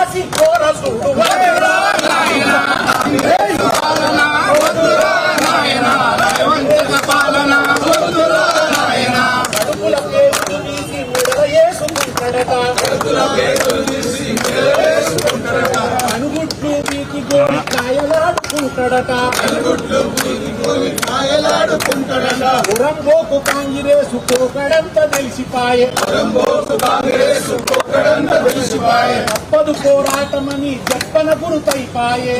కాసి కోరసుడు అనుగుట్లు వీటి గోడి కాయలాడుకుంటాడట ఉరంబోకు కాంగ్రెసు కోకడంత తెలిసిపాయే తప్పదు పోరాటమని చెప్పన గురుతైపాయే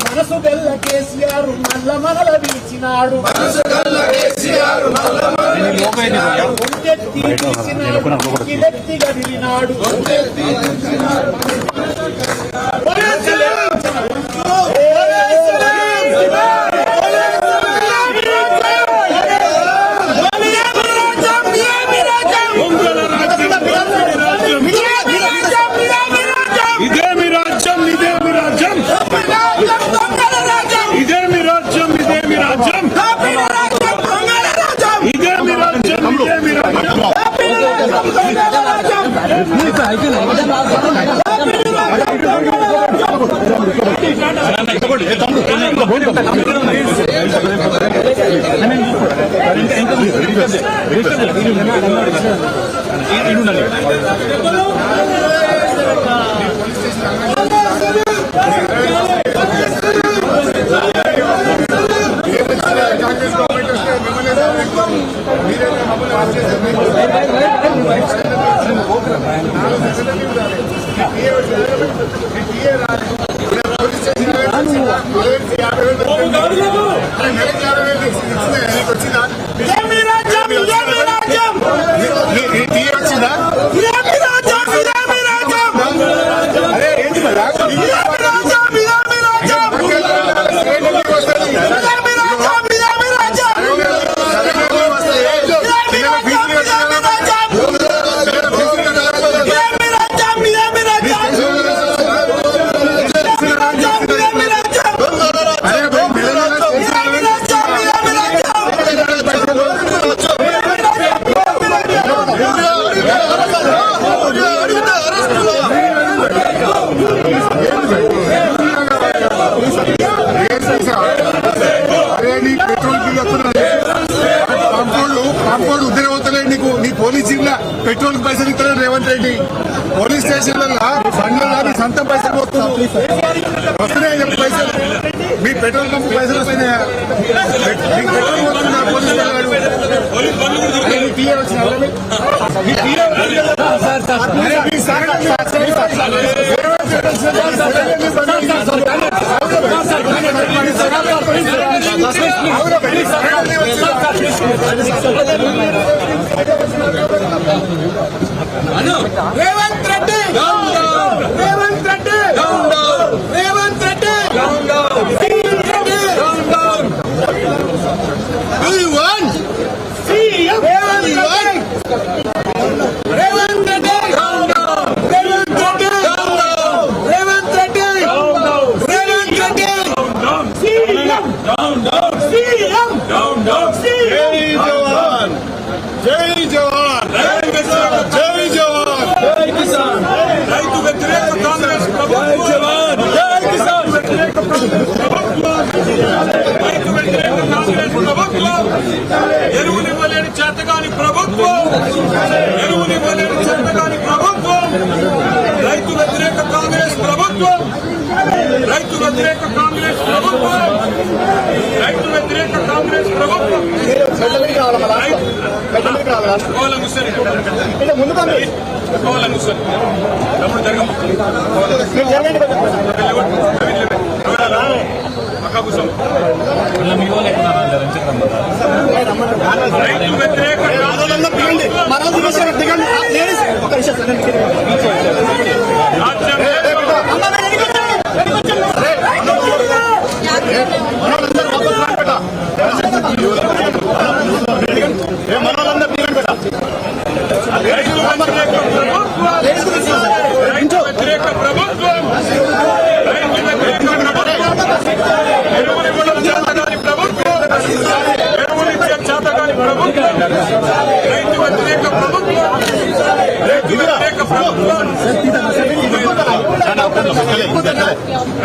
మనసు గల్ల కేసీఆర్ నల్ల మనల వీచినాడు ఒంటెత్తి తీసినాడు కిలెత్తి గదిలినాడు పెట్రోల్ పైసలు ఇస్తారు రేవంత్ రెడ్డి పోలీస్ స్టేషన్లలో ఫండ్ల సొంతం పైసలు వస్తున్నాయి పైసలు మీ పెట్రోల్ పంప్ పైసలు వస్తున్నాయా మీకు పెట్రోల్ పోతుందా పోలీస్ రేవంత్ రెడ్డి రేవంత్ రెడ్డి రేవంత్ రెడ్డి జై జవాన్ జై జవాన్ జై కిసాన్ రైతు వ్యతిరేక కాంగ్రెస్ ప్రభుత్వం ఎరువునివ్వలేని చేతగాని ప్రభుత్వం ఎరువునివ్వలేని చేతగాని ప్రభుత్వం రైతు వ్యతిరేక కాంగ్రెస్ ప్రభుత్వం రైతు వ్యతిరేక కాంగ్రెస్ ప్రభుత్వం రైతు వ్యతిరేక కాంగ్రెస్ ప్రభుత్వం తమ్ముడు జరగమ్మ రైతు వ్యతిరేక వ్యతిరేక ప్రభుత్వం చేతగాని ప్రభుత్వం చేతగాని ప్రభుత్వం రైతు వ్యతిరేక ప్రభుత్వం రైతు వ్యతిరేక సార్